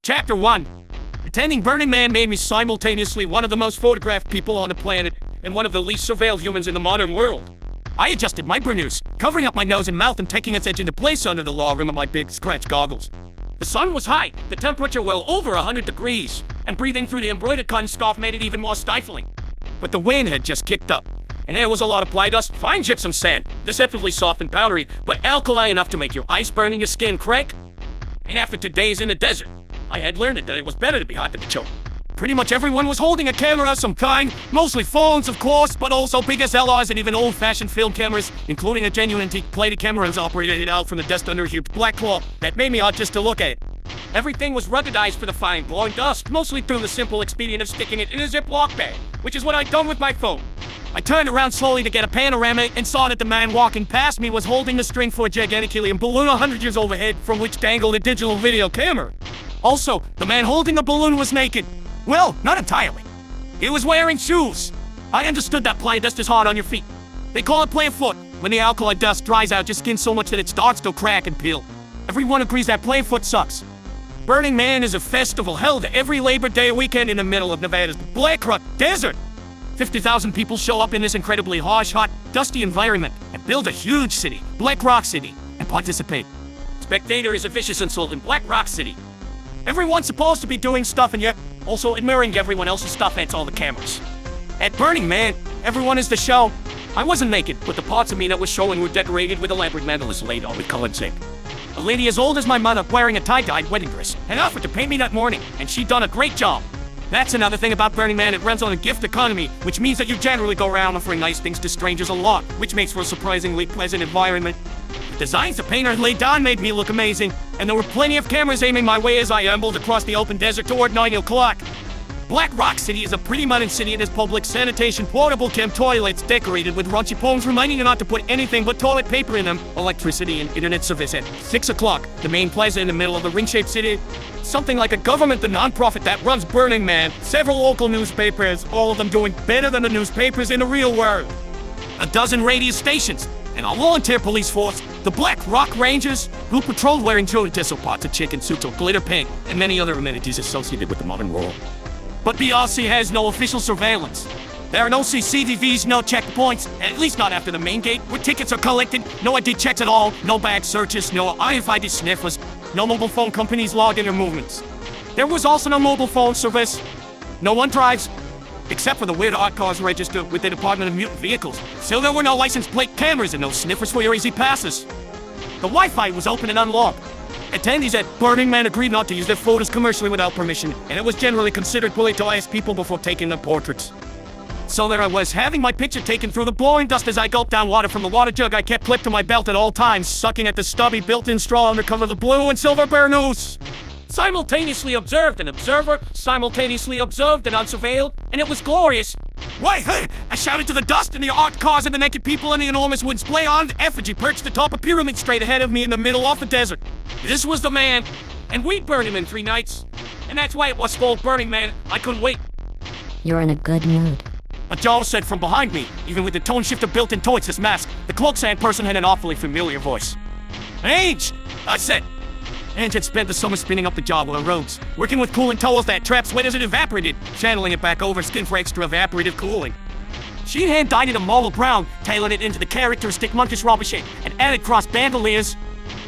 Chapter 1. Attending Burning Man made me simultaneously one of the most photographed people on the planet and one of the least surveilled humans in the modern world. I adjusted my burnous, covering up my nose and mouth and taking its edge into place under the law rim of my big scratch goggles. The sun was high, the temperature well over 100 degrees, and breathing through the embroidered cotton scarf made it even more stifling. But the wind had just kicked up, and there was a lot of fly dust, fine gypsum sand, deceptively soft and powdery, but alkali enough to make your ice burn in your skin crack. And after 2 days in the desert, I had learned that it was better to be hot than to choke. Pretty much everyone was holding a camera of some kind, mostly phones of course, but also big SLRs and even old-fashioned film cameras, including a genuine antique-plated camera that operated out from the desk under a huge black claw that made me hot just to look at it. Everything was ruggedized for the fine blowing dust, mostly through the simple expedient of sticking it in a Ziploc bag, which is what I'd done with my phone. I turned around slowly to get a panorama and saw that the man walking past me was holding the string for a gigantic helium balloon 100 years overhead from which dangled a digital video camera. Also, the man holding the balloon was naked. Well, not entirely. He was wearing shoes. I understood that play dust is hard on your feet. They call it playing foot. When the alkali dust dries out your skin so much that it starts to crack and peel. Everyone agrees that playing foot sucks. Burning Man is a festival held every Labor Day weekend in the middle of Nevada's Black Rock Desert. 50,000 people show up in this incredibly harsh, hot, dusty environment and build a huge city, Black Rock City, and participate. Spectator is a vicious insult in Black Rock City. Everyone's supposed to be doing stuff and yet also admiring everyone else's stuff and all the cameras. At Burning Man, everyone is the show. I wasn't naked, but the parts of me that was showing were decorated with elaborate mandals laid on with colored zinc. A lady as old as my mother, wearing a tie-dyed wedding dress, had offered to pay me that morning, and she'd done a great job. That's another thing about Burning Man, it runs on a gift economy, which means that you generally go around offering nice things to strangers a lot, which makes for a surprisingly pleasant environment. The designs the painter had laid down made me look amazing, and there were plenty of cameras aiming my way as I ambled across the open desert toward 9 o'clock. Black Rock City is a pretty modern city and has public sanitation, portable chem toilets decorated with raunchy poems reminding you not to put anything but toilet paper in them, electricity and internet service at 6 o'clock, the main plaza in the middle of the ring-shaped city. Something like a government, the non-profit that runs Burning Man, several local newspapers, all of them doing better than the newspapers in the real world. A dozen radio stations, and a volunteer police force, the Black Rock Rangers, who patrolled wearing Joe Tissel pots of chicken suits or glitter paint, and many other amenities associated with the modern world. But BRC has no official surveillance. There are no CCTVs, no checkpoints, at least not after the main gate, where tickets are collected, no ID checks at all, no bag searches, no RFID sniffers, no mobile phone companies log in their movements. There was also no mobile phone service. No one drives, except for the weird art cars registered with the Department of Mutant Vehicles. So there were no license plate cameras and no sniffers for your easy passes. The Wi-Fi was open and unlocked. Attendees at Burning Man agreed not to use their photos commercially without permission, and it was generally considered polite to ask people before taking their portraits. So there I was, having my picture taken through the blowing dust as I gulped down water from the water jug I kept clipped to my belt at all times, sucking at the stubby built-in straw under cover of the blue and silver burnous. Simultaneously observed an observer, simultaneously observed and unsurveilled, and it was glorious. Why, hey! I shouted to the dust and the art cars and the naked people and the enormous wooden splay-armed effigy perched atop a pyramid straight ahead of me in the middle of the desert. This was the man, and we'd burn him in 3 nights. And that's why it was called Burning Man. I couldn't wait. You're in a good mood. A jaw said from behind me, even with the tone shifter built into its mask. The cloak-sand person had an awfully familiar voice. Ange! I said. Ange had spent the summer spinning up the Java roads, working with cooling towels that trap sweat as it evaporated, channeling it back over skin for extra evaporative cooling. She had dyed it a marble brown, tailored it into the characteristic monkish rubber shape, and added cross bandoliers.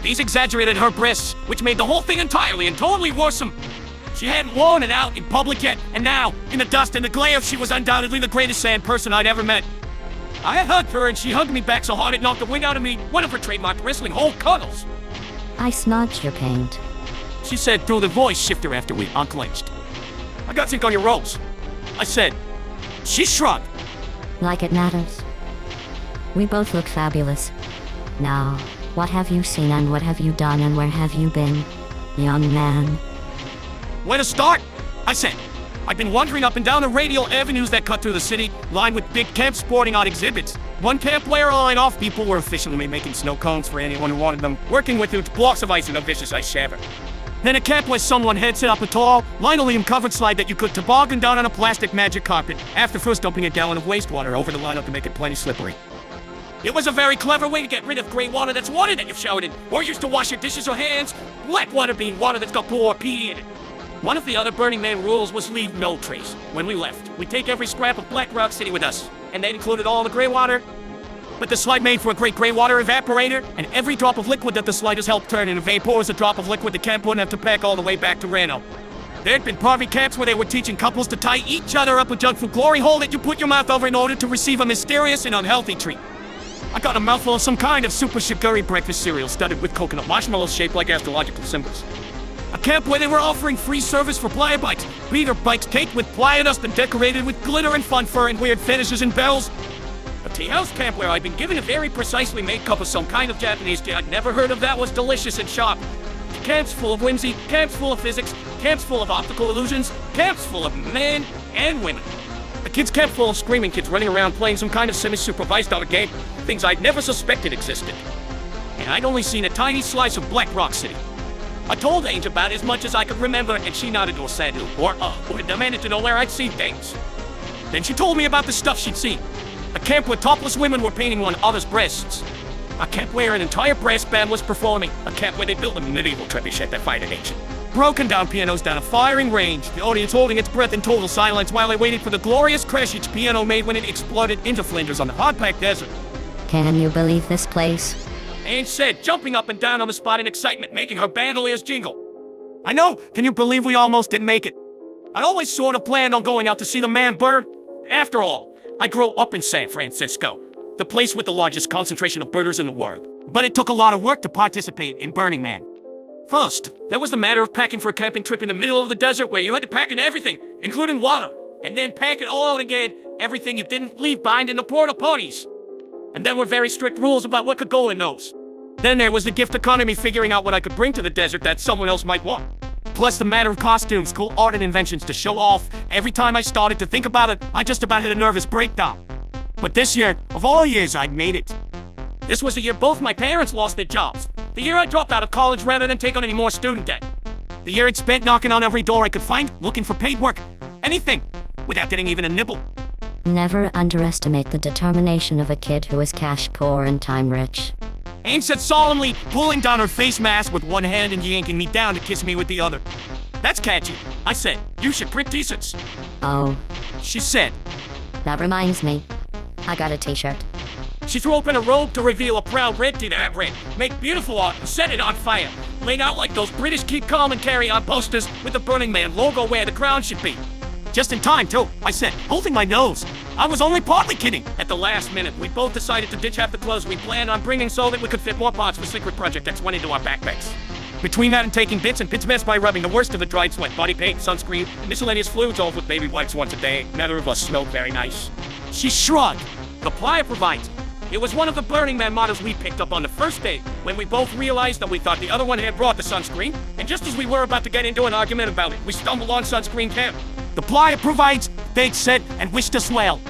These exaggerated her breasts, which made the whole thing entirely and totally worrisome. She hadn't worn it out in public yet, and now, in the dust and the glare, she was undoubtedly the greatest sand person I'd ever met. I hugged her and she hugged me back so hard it knocked the wind out of me, one of her trademark wrestling hold cuddles. I smudged your paint. She said through the voice shifter after we unclenched. I got zinc on your rolls. I said. She shrugged. Like it matters. We both look fabulous. Now, what have you seen and what have you done and where have you been, young man? Where to start? I said. I've been wandering up and down the radial avenues that cut through the city, lined with big camps sporting out exhibits. One camp where line off people were officially making snow cones for anyone who wanted them, working with huge blocks of ice in a vicious ice shower. Then a camp where someone had set up a tall, linoleum-covered slide that you could toboggan down on a plastic magic carpet after first dumping a gallon of wastewater over the lineup to make it plenty slippery. It was a very clever way to get rid of gray water that's water that you've showered in, or used to wash your dishes or hands, black water being water that's got blue or pee in it. One of the other Burning Man rules was leave no trace. When we left, we take every scrap of Black Rock City with us, and that included all the gray water. But the slide made for a great gray water evaporator, and every drop of liquid that the slide has helped turn into vapor is a drop of liquid the camp wouldn't have to pack all the way back to Reno. There'd been party camps where they were teaching couples to tie each other up a junk food glory hole that you put your mouth over in order to receive a mysterious and unhealthy treat. I got a mouthful of some kind of super sugary breakfast cereal studded with coconut marshmallows shaped like astrological symbols. A camp where they were offering free service for playa bikes. Beater bikes caked with playa dust and decorated with glitter and fun fur and weird finishes and bells. A tea house camp where I'd been given a very precisely made cup of some kind of Japanese tea I'd never heard of that was delicious and sharp. Camps full of whimsy, camps full of physics, camps full of optical illusions, camps full of men and women. A kids camp full of screaming kids running around playing some kind of semi-supervised auto game, things I'd never suspected existed. And I'd only seen a tiny slice of Black Rock City. I told Ange about as much as I could remember, and she nodded or said, or demanded to know where I'd seen things. Then she told me about the stuff she'd seen. A camp where topless women were painting one another's breasts. A camp where an entire brass band was performing. A camp where they built a medieval trebuchet that fired an ancient. Broken down pianos down a firing range, the audience holding its breath in total silence while they waited for the glorious crash each piano made when it exploded into flinders on the hard-packed desert. Can you believe this place? Ange said, jumping up and down on the spot in excitement, making her bandoliers jingle. I know, can you believe we almost didn't make it? I always sort of planned on going out to see the man burn. After all, I grew up in San Francisco, the place with the largest concentration of birders in the world. But it took a lot of work to participate in Burning Man. First, there was the matter of packing for a camping trip in the middle of the desert where you had to pack in everything, including water, and then pack it all out again, everything you didn't leave behind in the porta potties. And there were very strict rules about what could go in those. Then there was the gift economy, figuring out what I could bring to the desert that someone else might want. Plus the matter of costumes, cool art and inventions to show off. Every time I started to think about it, I just about hit a nervous breakdown. But this year, of all years, I made it. This was the year both my parents lost their jobs. The year I dropped out of college rather than take on any more student debt. The year I'd spent knocking on every door I could find, looking for paid work. Anything, without getting even a nibble. Never underestimate the determination of a kid who is cash poor and time rich. Ange said solemnly, pulling down her face mask with one hand and yanking me down to kiss me with the other. That's catchy. I said, you should print t-shirts. Oh, She said. that reminds me. I got a t-shirt. She threw open a robe to reveal a proud red tee that had read, make beautiful art and set it on fire, laid out like those British keep calm and carry on posters with the Burning Man logo where the crown should be. Just in time, too, I said, holding my nose. I was only partly kidding. At the last minute, we both decided to ditch half the clothes we planned on bringing so that we could fit more parts for Secret Project X1 into our backpacks. Between that and taking bits and bits mess by rubbing the worst of the dried sweat, body paint, sunscreen, and miscellaneous fluids off with baby wipes once a day, neither of us smelled very nice. She shrugged. The playa provides. It was one of the Burning Man mottos we picked up on the first day, when we both realized that we thought the other one had brought the sunscreen, and just as we were about to get into an argument about it, we stumbled on sunscreen camp. The playa provides, they said, and wished us well.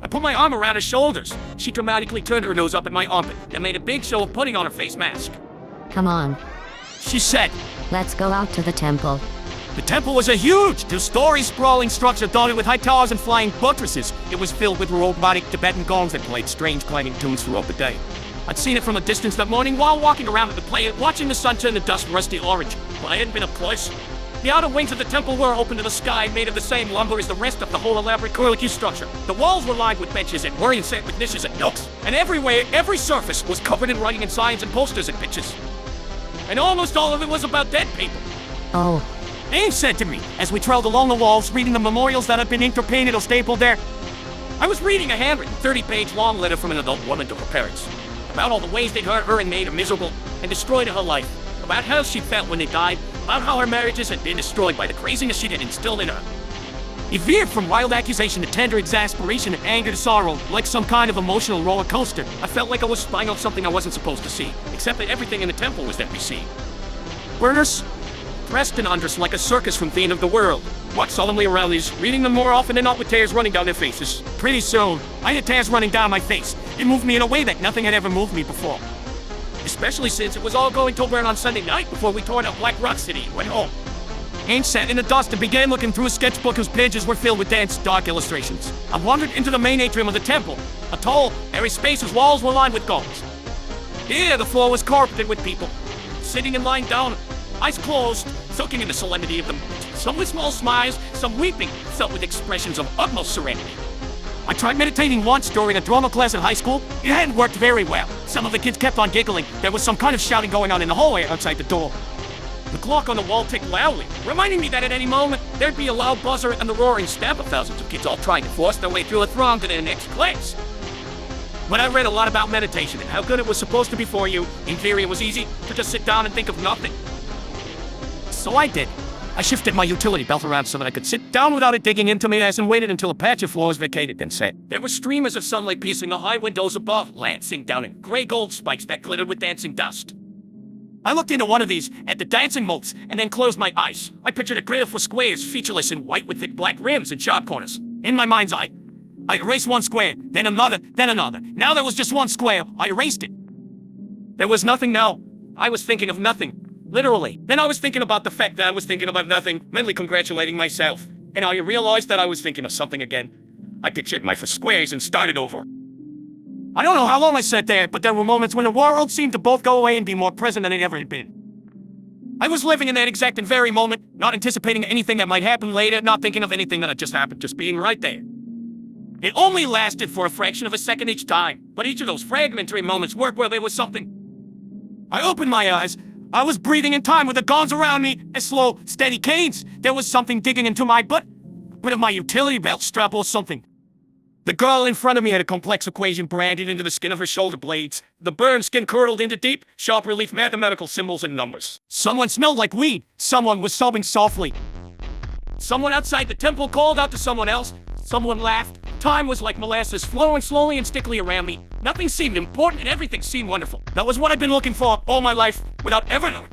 I put my arm around her shoulders. She dramatically turned her nose up at my armpit and made a big show of putting on her face mask. Come on, She said. let's go out to the temple. The temple was a huge, two-story sprawling structure dotted with high towers and flying buttresses. It was filled with robotic Tibetan gongs that played strange clanging tunes throughout the day. I'd seen it from a distance that morning while walking around at the playa, watching the sun turn the dust rusty orange, but I hadn't been up close. The outer wings of the temple were open to the sky, made of the same lumber as the rest of the whole elaborate curlicue structure. The walls were lined with benches and were set with niches and nooks. And everywhere, every surface was covered in writing and signs and posters and pictures. And almost all of it was about dead people. Oh, Ange said to me, as we trailed along the walls, reading the memorials that had been inked or painted or stapled there. I was reading a handwritten 30-page long letter from an adult woman to her parents, about all the ways they'd hurt her and made her miserable, and destroyed her life, about how she felt when they died, about how her marriages had been destroyed by the craziness she'd instilled in her. It veered from wild accusation to tender exasperation and anger to sorrow, like some kind of emotional roller coaster. I felt like I was spying on something I wasn't supposed to see, except that everything in the temple was NPC. Burners, dressed and undressed like a circus from the end of the world, walked solemnly around these, reading them more often than not with tears running down their faces. Pretty soon, I had tears running down my face. It moved me in a way that nothing had ever moved me before. Especially since it was all going to burn on Sunday night before we tore out Black Rock City and went home. Ange sat in the dust and began looking through a sketchbook whose pages were filled with dense, dark illustrations. I wandered into the main atrium of the temple, a tall, airy space whose walls were lined with golems. Here, the floor was carpeted with people, sitting and lying down, eyes closed, soaking in the solemnity of the some with small smiles, some weeping, some with expressions of utmost serenity. I tried meditating once during a drama class in high school. It hadn't worked very well. Some of the kids kept on giggling. There was some kind of shouting going on in the hallway outside the door. The clock on the wall ticked loudly, reminding me that at any moment, there'd be a loud buzzer and the roaring stamp of thousands of kids all trying to force their way through a throng to their next class. But I read a lot about meditation and how good it was supposed to be for you. In theory, it was easy to just sit down and think of nothing. So I did. I shifted my utility belt around so that I could sit down without it digging into my ass and waited until a patch of floor was vacated, then sat. There were streamers of sunlight piercing the high windows above, lancing down in gray gold spikes that glittered with dancing dust. I looked into one of these at the dancing motes and then closed my eyes. I pictured a grid of squares, featureless and white with thick black rims and sharp corners. In my mind's eye, I erased one square, then another, then another. Now there was just one square. I erased it. There was nothing now. I was thinking of nothing. Literally. Then I was thinking about the fact that I was thinking about nothing, mentally congratulating myself. And I realized that I was thinking of something again. I pictured my squares and started over. I don't know how long I sat there, but there were moments when the world seemed to both go away and be more present than it ever had been. I was living in that exact and very moment, not anticipating anything that might happen later, not thinking of anything that had just happened, just being right there. It only lasted for a fraction of a second each time, but each of those fragmentary moments worked where there was something. I opened my eyes. I was breathing in time with the gongs around me as slow, steady canes. There was something digging into my butt, bit of my utility belt strap or something. The girl in front of me had a complex equation branded into the skin of her shoulder blades. The burned skin curdled into deep, sharp relief mathematical symbols and numbers. Someone smelled like weed. Someone was sobbing softly. Someone outside the temple called out to someone else. Someone laughed. Time was like molasses flowing slowly and stickily around me. Nothing seemed important and everything seemed wonderful. That was what I'd been looking for all my life without ever knowing.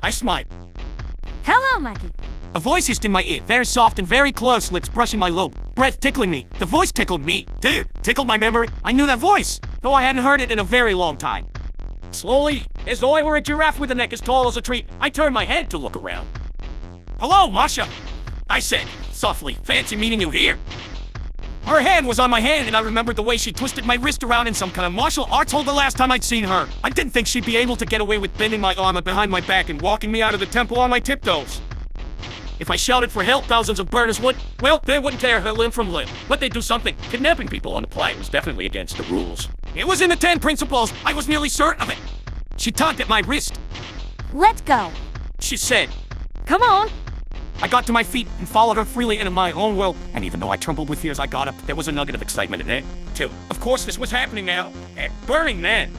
I smiled. Hello, Mikey. A voice hissed in my ear, very soft and very close, lips brushing my lobe, breath tickling me. The voice tickled me. Dude, tickled my memory. I knew that voice, though I hadn't heard it in a very long time. Slowly, as though I were a giraffe with a neck as tall as a tree, I turned my head to look around. Hello, Masha, I said, softly. Fancy meeting you here. Her hand was on my hand, and I remembered the way she twisted my wrist around in some kind of martial arts hold the last time I'd seen her. I didn't think she'd be able to get away with bending my arm behind my back and walking me out of the temple on my tiptoes. If I shouted for help, thousands of burners would, well, they wouldn't tear her limb from limb, but they'd do something. Kidnapping people on the planet was definitely against the rules. It was in the 10 principles. I was nearly certain of it. She tugged at my wrist. Let's go. She said. Come on. I got to my feet and followed her freely into my own world, and even though I trembled with fear as I got up, there was a nugget of excitement in it, too. Of course, this was happening now, at Burning Man.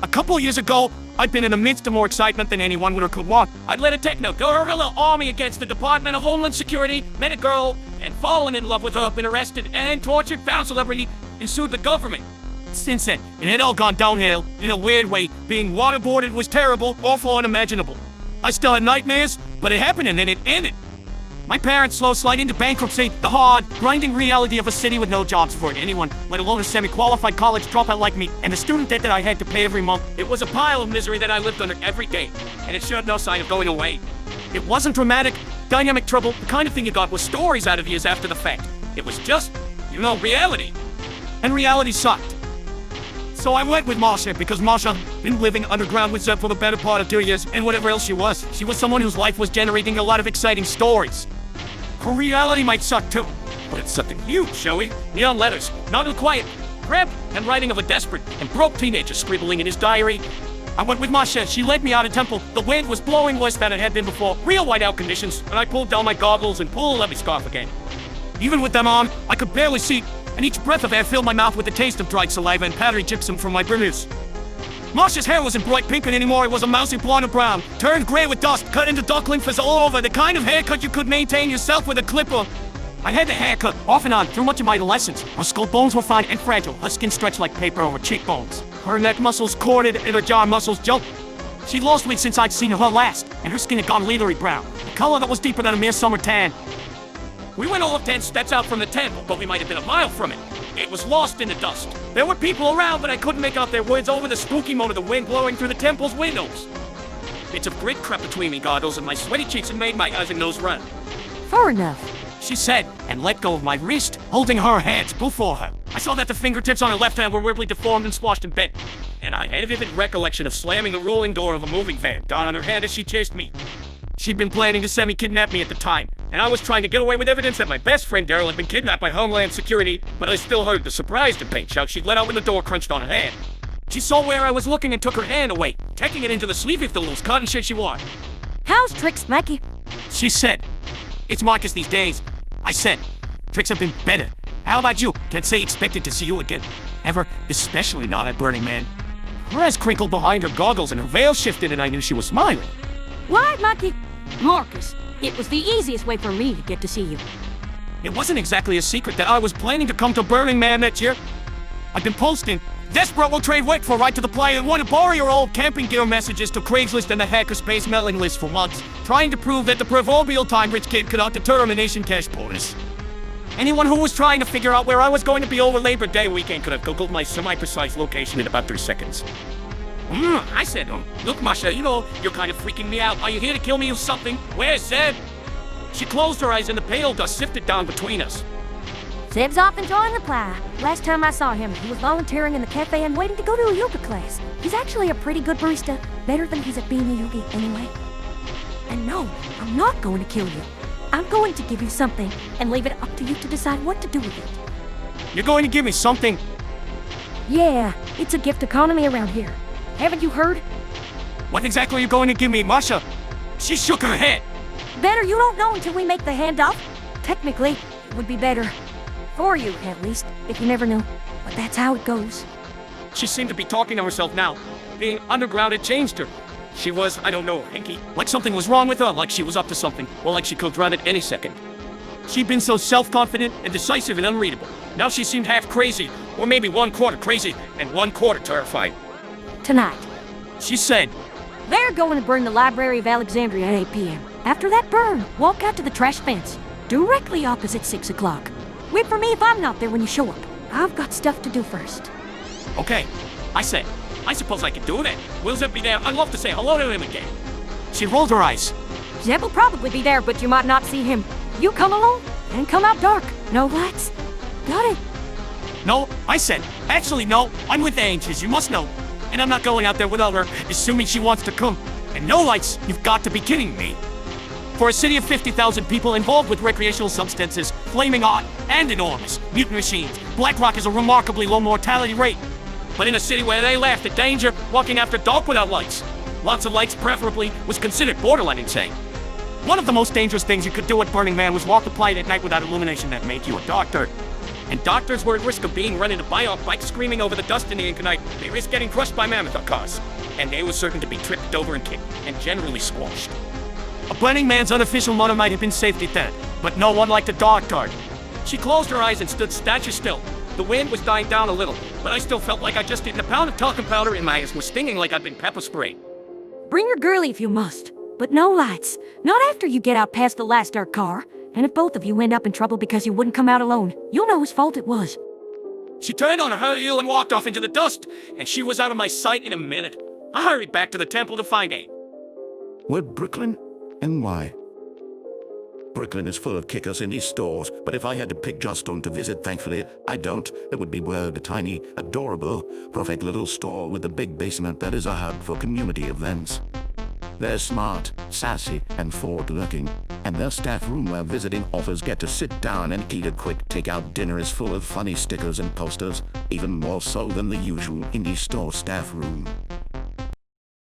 A couple years ago, I'd been in the midst of more excitement than anyone would or could want. I'd led a techno-guerrilla army against the Department of Homeland Security, met a girl, and fallen in love with her, been arrested and tortured, found celebrity, and sued the government. Since then, it had all gone downhill, in a weird way. Being waterboarded was terrible, awful, unimaginable. I still had nightmares, but it happened and then it ended. My parents' slow slide into bankruptcy, the hard, grinding reality of a city with no jobs for anyone, let alone a semi-qualified college dropout like me, and the student debt that I had to pay every month. It was a pile of misery that I lived under every day, and it showed no sign of going away. It wasn't dramatic, dynamic trouble, the kind of thing you got with stories out of years after the fact. It was just, reality. And reality sucked. So I went with Marsha because Marsha had been living underground with Zeb for the better part of 2 years, and whatever else she was someone whose life was generating a lot of exciting stories. Her reality might suck too, but it's something huge, shall we? Neon letters, not in quiet, crap, and writing of a desperate and broke teenager scribbling in his diary. I went with Masha. She led me out of temple. The wind was blowing worse than it had been before, real whiteout conditions, and I pulled down my goggles and pulled up my scarf again. Even with them on, I could barely see, and each breath of air filled my mouth with the taste of dried saliva and powdery gypsum from my burnous. Marsha's hair wasn't bright pink anymore. It was a mousy blonde or brown, turned gray with dust, cut into duckling fizz all over, the kind of haircut you could maintain yourself with a clipper. I had the haircut off and on through much of my adolescence. Her skull bones were fine and fragile, her skin stretched like paper over cheekbones. Her neck muscles corded and her jaw muscles jumped. She'd lost weight since I'd seen her last, and her skin had gone leathery brown, a color that was deeper than a mere summer tan. We went all of 10 steps out from the temple, but we might have been a mile from it. It was lost in the dust. There were people around, but I couldn't make out their words over the spooky moan of the wind blowing through the temple's windows. Bits of grit crept between me, Glados, and my sweaty cheeks and made my eyes and nose run. Far enough. She said, and let go of my wrist, holding her hands before her. I saw that the fingertips on her left hand were weirdly deformed and squashed and bent, and I had a vivid recollection of slamming the rolling door of a moving van down on her hand as she chased me. She'd been planning to semi-kidnap me at the time, and I was trying to get away with evidence that my best friend Daryl had been kidnapped by Homeland Security, but I still heard the surprised and paint shout she'd let out when the door crunched on her hand. She saw where I was looking and took her hand away, taking it into the sleeve of the loose cotton shit she wore. How's Tricks, Mikey? She said, "It's Markus these days." I said, "Tricks have been better. How about you? Can't say expected to see you again. Ever, especially not at Burning Man." Her eyes crinkled behind her goggles and her veil shifted and I knew she was smiling. Why, Mikey? Markus, it was the easiest way for me to get to see you. It wasn't exactly a secret that I was planning to come to Burning Man that year. I've been posting, "Desperate will trade work for right to the play and want to borrow your old camping gear" messages to Craigslist and the hackerspace mailing list for months, trying to prove that the proverbial time-rich kid could outdetermine a nation cash bonus. Anyone who was trying to figure out where I was going to be over Labor Day weekend could have Googled my semi-precise location in about 3 seconds. I said, "Look, Masha, you're kind of freaking me out. Are you here to kill me or something? Where's Zeb?" She closed her eyes and the pale dust sifted down between us. Zeb's off enjoying the playa. Last time I saw him, he was volunteering in the cafe and waiting to go to a yoga class. He's actually a pretty good barista, better than he's at being a yogi anyway. And no, I'm not going to kill you. I'm going to give you something and leave it up to you to decide what to do with it. "You're going to give me something?" Yeah, it's a gift economy around here. Haven't you heard? "What exactly are you going to give me, Marsha?" She shook her head. Better you don't know until we make the handoff. Technically, it would be better. For you, at least, if you never knew. But that's how it goes. She seemed to be talking to herself now. Being underground had changed her. She was, I don't know, hinky. Like something was wrong with her, like she was up to something, or like she could run at any second. She'd been so self-confident and decisive and unreadable. Now she seemed half crazy, or maybe 1/4 crazy and 1/4 terrified. Tonight, She said, They're going to burn the Library of Alexandria at 8 p.m. after that burn, Walk out to the trash fence, directly opposite 6 o'clock. wait for me if I'm not there when you show up. I've got stuff to do first. "Okay." I said, "I suppose I could do that. Will Zeb be there? I'd love to say hello to him again." She rolled her eyes. Zeb will probably be there, but you might not see him. You come alone and come out dark. No lights. Got it. "No," I said. "Actually, no. I'm with Ange, as you must know. And I'm not going out there without her, assuming she wants to come. And no lights? You've got to be kidding me." For a city of 50,000 people involved with recreational substances, flaming hot and enormous, mutant machines, Black Rock is a remarkably low mortality rate. But in a city where they laughed at danger, walking after dark without lights, lots of lights preferably, was considered borderline insane. One of the most dangerous things you could do at Burning Man was walk the planet at night without illumination that made you a doctor. And doctors were at risk of being run into by off bikes screaming over the dust in the ink night. They risked getting crushed by mammoth cars. And they were certain to be tripped over and kicked, and generally squashed. A Burning Man's unofficial motto might have been safety net, but no one liked a dark guard. She closed her eyes and stood statue still. The wind was dying down a little, but I still felt like I'd just eaten a pound of talcum powder and my eyes were stinging like I'd been pepper sprayed. Bring your girlie if you must. But no lights. Not after you get out past the last dark car. And if both of you end up in trouble because you wouldn't come out alone, you'll know whose fault it was. She turned on her heel and walked off into the dust, and she was out of my sight in a minute. I hurried back to the temple to find Ange. Where Brooklyn? And why? Brooklyn is full of kickers in these stores, but if I had to pick just one to visit, thankfully, I don't. It would be where the tiny, adorable, perfect little store with the big basement that is a hub for community events. They're smart, sassy, and forward-looking, and their staff room where visiting authors get to sit down and eat a quick takeout dinner is full of funny stickers and posters, even more so than the usual indie store staff room.